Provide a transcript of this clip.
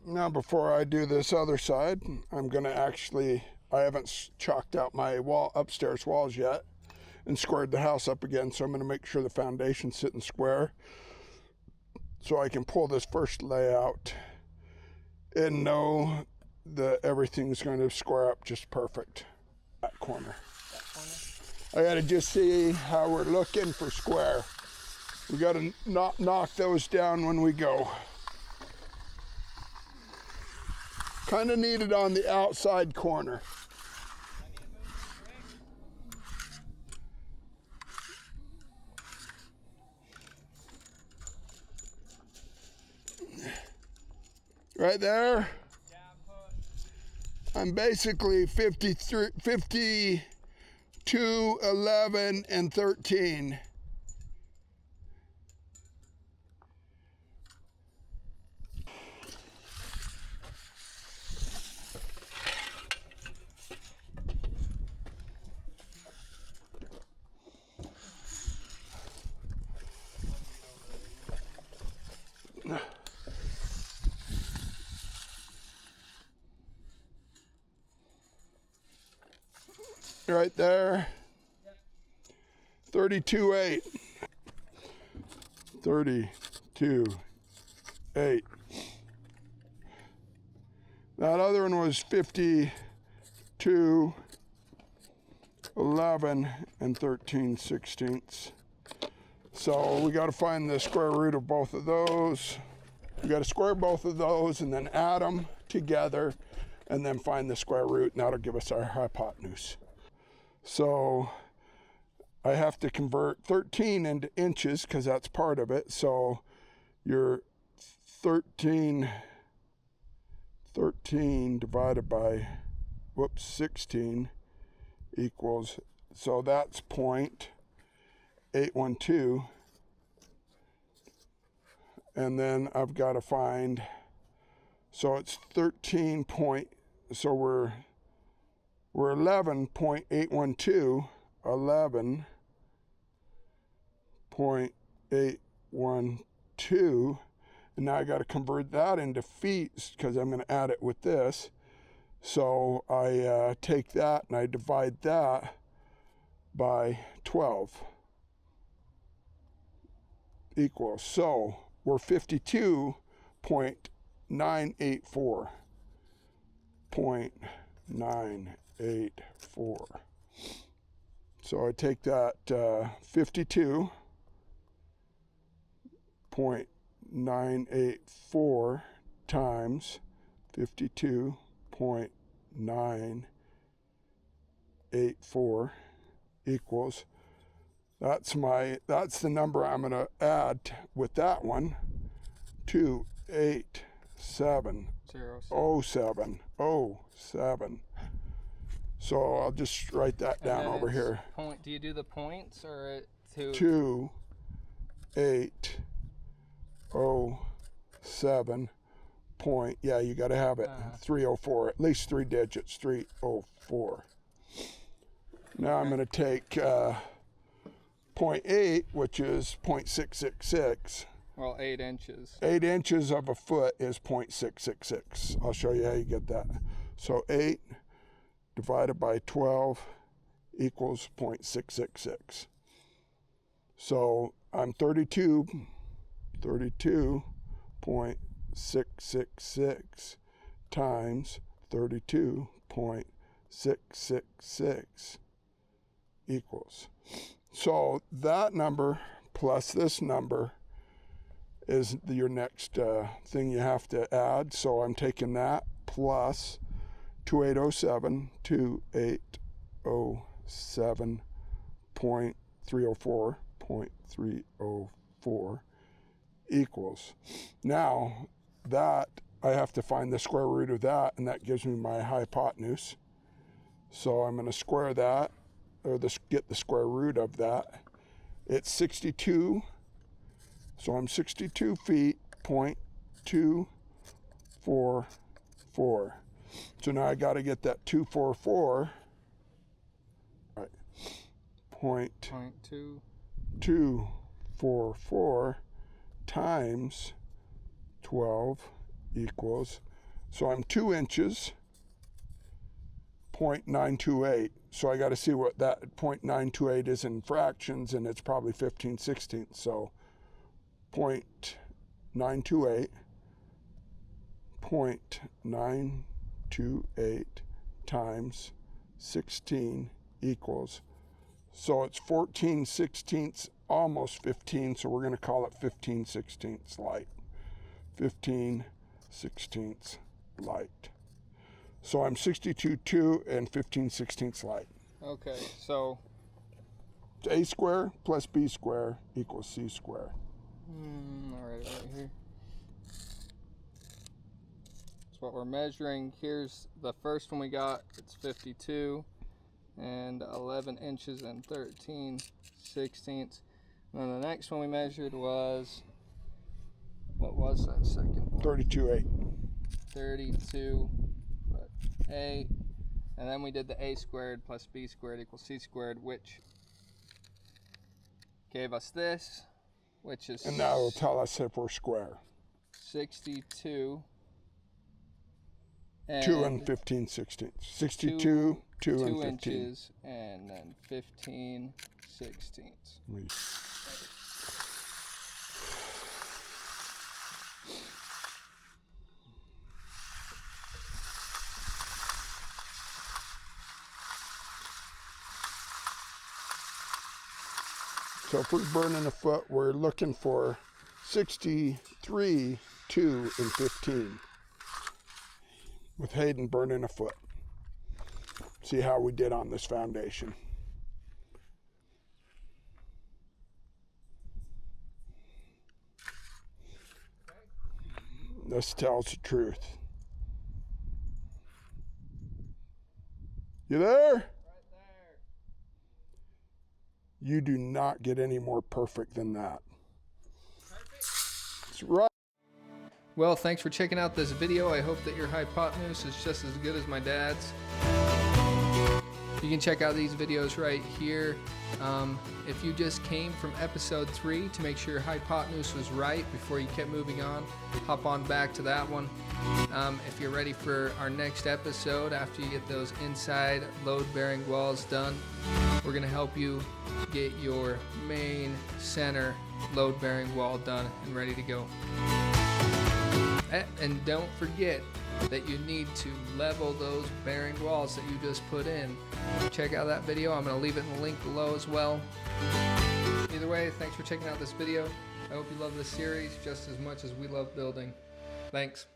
Now before I do this other side, I'm going to I haven't chalked out my upstairs walls yet and squared the house up again, so I'm going to make sure the foundation's sitting square so I can pull this first layout and know that everything's going to square up just perfect. That corner. I got to just see how we're looking for square. We got to knock those down when we go. Kind of need it on the outside corner. Right there. I'm basically 52, 11, and 13. Right there. 32.8. 32.8. That other one was 52, 11, and 13/16. So we got to find the square root of both of those. We got to square both of those and then add them together and then find the square root, and that'll give us our hypotenuse. So I have to convert 13 into inches because that's part of it. So your 13 divided by 16 equals, so that's 0.812. And then I've got to find, so it's 13 point, so we're 11.812, 11.812, and now I got to convert that into feet because I'm going to add it with this. So I take that and I divide that by 12 equals, so we're 52.984. 0.984. So I take that 52.984 times 52.984 equals, that's the number I'm going to add with that one, 28707. So I'll just write that down over here. Do you do the points or 2807 point, yeah, you got to have it 304, at least 3 digits, 304. Now I'm going to take 0.8, which is 0.666. Well, 8 inches. 8 inches of a foot is 0.666. I'll show you how you get that. So 8 divided by 12 equals 0.666. So I'm 32.666 times 32.666 equals. So that number plus this number is your next thing you have to add. So I'm taking that plus 2807.304 equals. Now that I have to find the square root of that, and that gives me my hypotenuse. So I'm going to square that, or get the square root of that. It's 62. So I'm 62 feet, 0.244. So now I got to get that 244, right, 0.244 times 12 equals So I'm 2 inches, 0.928. So I got to see what that 0.928 is in fractions, and it's probably 15/16. So 0.928, 0.928 times 16 equals, so it's 14/16, almost 15, so we're going to call it 15/16 light. 15/16 light. So I'm 62.2 and 15/16 light. Okay, so A square plus B square equals C square. all right here. That's what we're measuring. Here's the first one we got. It's 52 and 11 inches and 13/16. And then the next one we measured was, what was that second one? 32.8. 32.8. And then we did the A squared plus B squared equals C squared, which gave us this, which is, And now it'll tell us if we're square. 62 and 2 and 15/16. 62, 2 and 2 15. inches and then 15/16. So if we're burning a foot, we're looking for 63, 2, and 15. With Hayden burning a foot. See how we did on this foundation. This tells the truth. You there? Right there. You do not get any more perfect than that. Perfect. That's right. Well, thanks for checking out this video. I hope that your hypotenuse is just as good as my dad's. You can check out these videos right here. If you just came from episode 3 to make sure your hypotenuse was right before you kept moving on, hop on back to that one. If you're ready for our next episode, after you get those inside load-bearing walls done, we're going to help you get your main center load-bearing wall done and ready to go. And don't forget that you need to level those bearing walls that you just put in. Check out that video. I'm going to leave it in the link below as well. Either way, thanks for checking out this video. I hope you love this series just as much as we love building. Thanks.